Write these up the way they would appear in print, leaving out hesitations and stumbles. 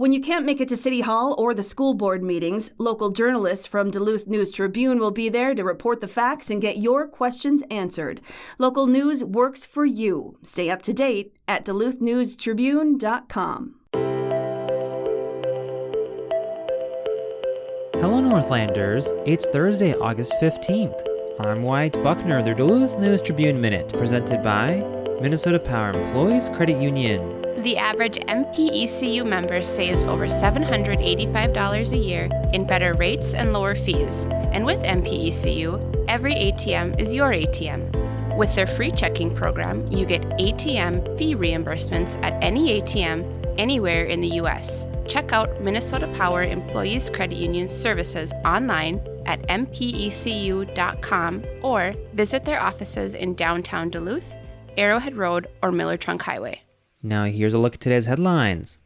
When you can't make it to City Hall or the school board meetings, local journalists from Duluth News Tribune will be there to report the facts and get your questions answered. Local news works for you. Stay up to date at DuluthNewsTribune.com. Hello, Northlanders. It's Thursday, August 15th. I'm Wyatt Buckner, the Duluth News Tribune Minute, presented by Minnesota Power Employees Credit Union. The average MPECU member saves over $785 a year in better rates and lower fees. And with MPECU, every ATM is your ATM. With their free checking program, you get ATM fee reimbursements at any ATM anywhere in the U.S. Check out Minnesota Power Employees Credit Union services online at mpecu.com or visit their offices in downtown Duluth, Arrowhead Road, or Miller Trunk Highway. Now here's a look at today's headlines.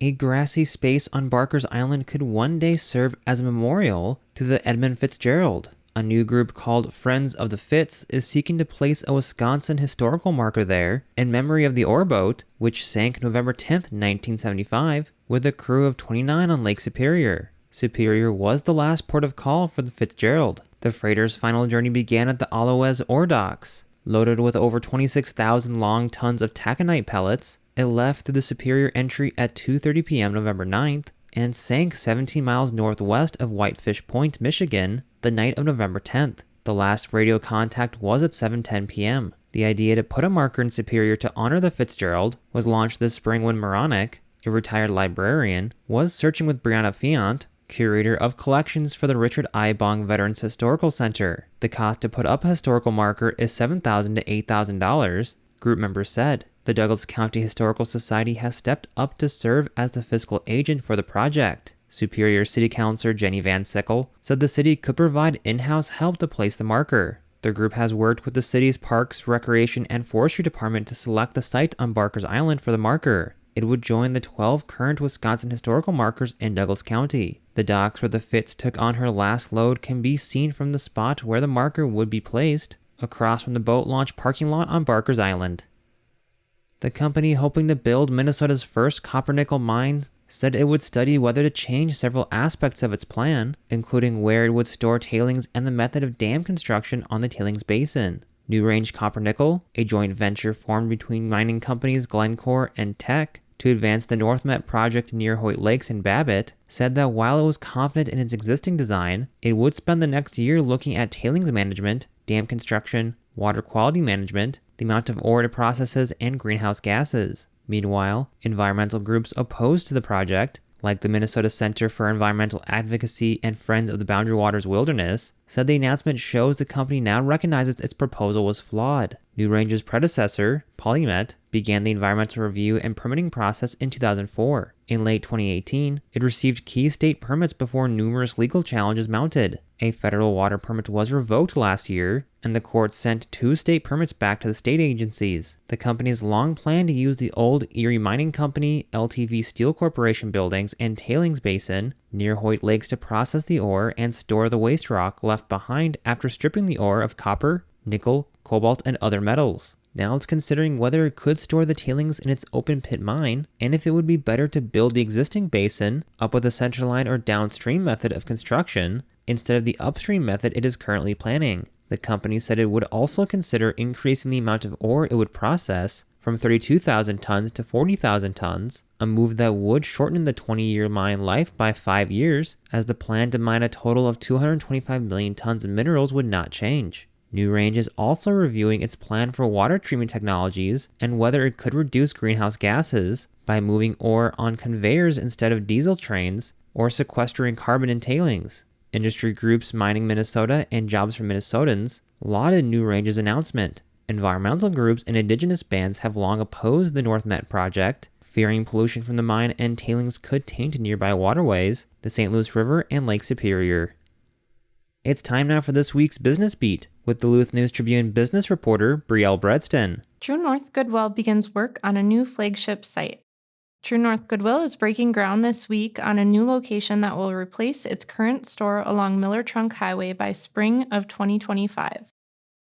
A grassy space on Barker's Island could one day serve as a memorial to the Edmund Fitzgerald. A new group called Friends of the Fitz is seeking to place a Wisconsin historical marker there in memory of the ore boat, which sank November 10, 1975, with a crew of 29 on Lake Superior. Superior was the last port of call for the Fitzgerald. The freighter's final journey began at the Aloes ore docks. Loaded with over 26,000 long tons of taconite pellets, it left through the Superior entry at 2:30 p.m. November 9th and sank 17 miles northwest of Whitefish Point, Michigan, the night of November 10th. The last radio contact was at 7:10 p.m. The idea to put a marker in Superior to honor the Fitzgerald was launched this spring when Moronic, a retired librarian, was searching with Brianna Fiant, curator of collections for the Richard I. Bong Veterans Historical Center. The cost to put up a historical marker is $7,000 to $8,000, group members said. The Douglas County Historical Society has stepped up to serve as the fiscal agent for the project. Superior City Councilor Jenny Van Sickle said the city could provide in-house help to place the marker. The group has worked with the city's Parks, Recreation, and Forestry Department to select the site on Barker's Island for the marker. It would join the 12 current Wisconsin historical markers in Douglas County. The docks where the Fitz took on her last load can be seen from the spot where the marker would be placed, across from the boat launch parking lot on Barker's Island. The company hoping to build Minnesota's first copper-nickel mine said it would study whether to change several aspects of its plan, including where it would store tailings and the method of dam construction on the tailings basin. New Range Copper-Nickel, a joint venture formed between mining companies Glencore and Teck to advance the Northland project near Hoyt Lakes in Babbitt, said that while it was confident in its existing design, it would spend the next year looking at tailings management, dam construction, water quality management, the amount of ore it processes, and greenhouse gases. Meanwhile, environmental groups opposed to the project, like the Minnesota Center for Environmental Advocacy and Friends of the Boundary Waters Wilderness, said the announcement shows the company now recognizes its proposal was flawed. New Range's predecessor, Polymet, began the environmental review and permitting process in 2004. In late 2018, it received key state permits before numerous legal challenges mounted. A federal water permit was revoked last year, and the court sent 2 state permits back to the state agencies. The company's long planned to use the old Erie Mining Company, LTV Steel Corporation buildings and tailings basin near Hoyt Lakes to process the ore and store the waste rock left behind after stripping the ore of copper, nickel, cobalt, and other metals. Now it's considering whether it could store the tailings in its open pit mine, and if it would be better to build the existing basin up with a centerline or downstream method of construction instead of the upstream method it is currently planning. The company said it would also consider increasing the amount of ore it would process from 32,000 tons to 40,000 tons, a move that would shorten the 20-year mine life by 5 years, as the plan to mine a total of 225 million tons of minerals would not change. New Range is also reviewing its plan for water treatment technologies and whether it could reduce greenhouse gases by moving ore on conveyors instead of diesel trains or sequestering carbon in tailings. Industry groups Mining Minnesota and Jobs for Minnesotans lauded New Range's announcement. Environmental groups and indigenous bands have long opposed the North Met project, fearing pollution from the mine and tailings could taint nearby waterways, the St. Louis River, and Lake Superior. It's time now for this week's Business Beat with Duluth News Tribune business reporter Brielle Bredston. True North Goodwill begins work on a new flagship site. True North Goodwill is breaking ground this week on a new location that will replace its current store along Miller Trunk Highway by spring of 2025.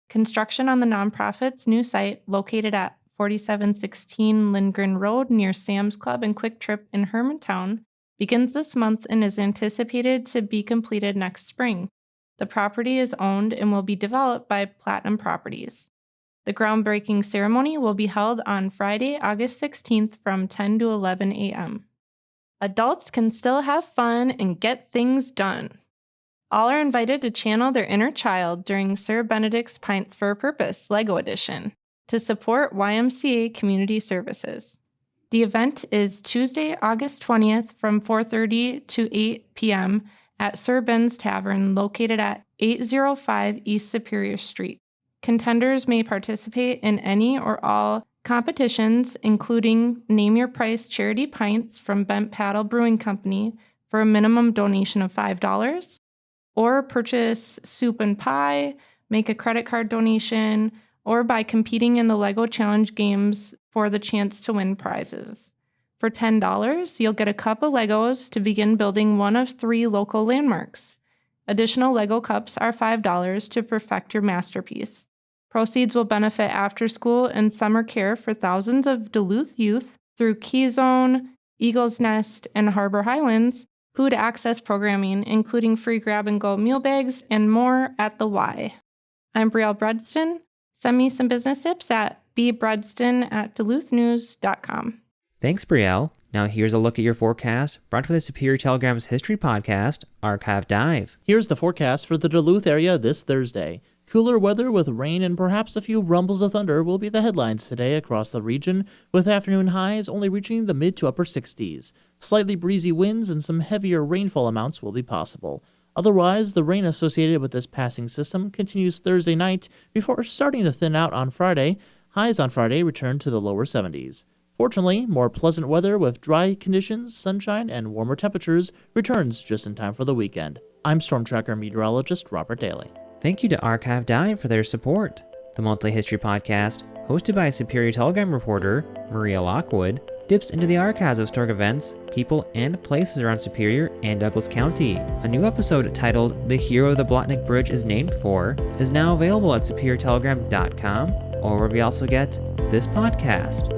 Construction on the nonprofit's new site, located at 4716 Lindgren Road near Sam's Club and Quick Trip in Hermantown, begins this month and is anticipated to be completed next spring. The property is owned and will be developed by Platinum Properties. The groundbreaking ceremony will be held on Friday, August 16th from 10 to 11 a.m. Adults can still have fun and get things done. All are invited to channel their inner child during Sir Benedict's Pints for a Purpose LEGO Edition to support YMCA community services. The event is Tuesday, August 20th from 4:30 to 8 p.m. at Sir Ben's Tavern located at 805 East Superior Street. Contenders may participate in any or all competitions, including Name Your Price charity pints from Bent Paddle Brewing Company for a minimum donation of $5, or purchase soup and pie, make a credit card donation, or by competing in the LEGO Challenge games for the chance to win prizes. For $10, you'll get a cup of Legos to begin building one of 3 local landmarks. Additional LEGO cups are $5 to perfect your masterpiece. Proceeds will benefit after-school and summer care for thousands of Duluth youth through Keyzone, Eagle's Nest, and Harbor Highlands, food access programming, including free grab-and-go meal bags, and more at the Y. I'm Brielle Bredston. Send me some business tips at bbredston@duluthnews.com. Thanks, Brielle. Now here's a look at your forecast, brought to you by the Superior Telegram's history podcast, Archive Dive. Here's the forecast for the Duluth area this Thursday. Cooler weather with rain and perhaps a few rumbles of thunder will be the headlines today across the region, with afternoon highs only reaching the mid to upper 60s. Slightly breezy winds and some heavier rainfall amounts will be possible. Otherwise, the rain associated with this passing system continues Thursday night before starting to thin out on Friday. Highs on Friday return to the lower 70s. Fortunately, more pleasant weather with dry conditions, sunshine, and warmer temperatures returns just in time for the weekend. I'm Storm Tracker meteorologist Robert Daly. Thank you to Archive Dive for their support. The monthly history podcast, hosted by Superior Telegram reporter Maria Lockwood, dips into the archives of historic events, people, and places around Superior and Douglas County. A new episode titled The Hero the Blotnick Bridge is Named For is now available at superiortelegram.com, or wherever you also get this podcast.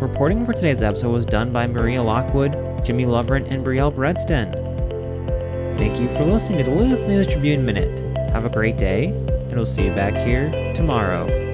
Reporting for today's episode was done by Maria Lockwood, Jimmy Lovren, and Brielle Bredston. Thank you for listening to Duluth News Tribune Minute. Have a great day, and we'll see you back here tomorrow.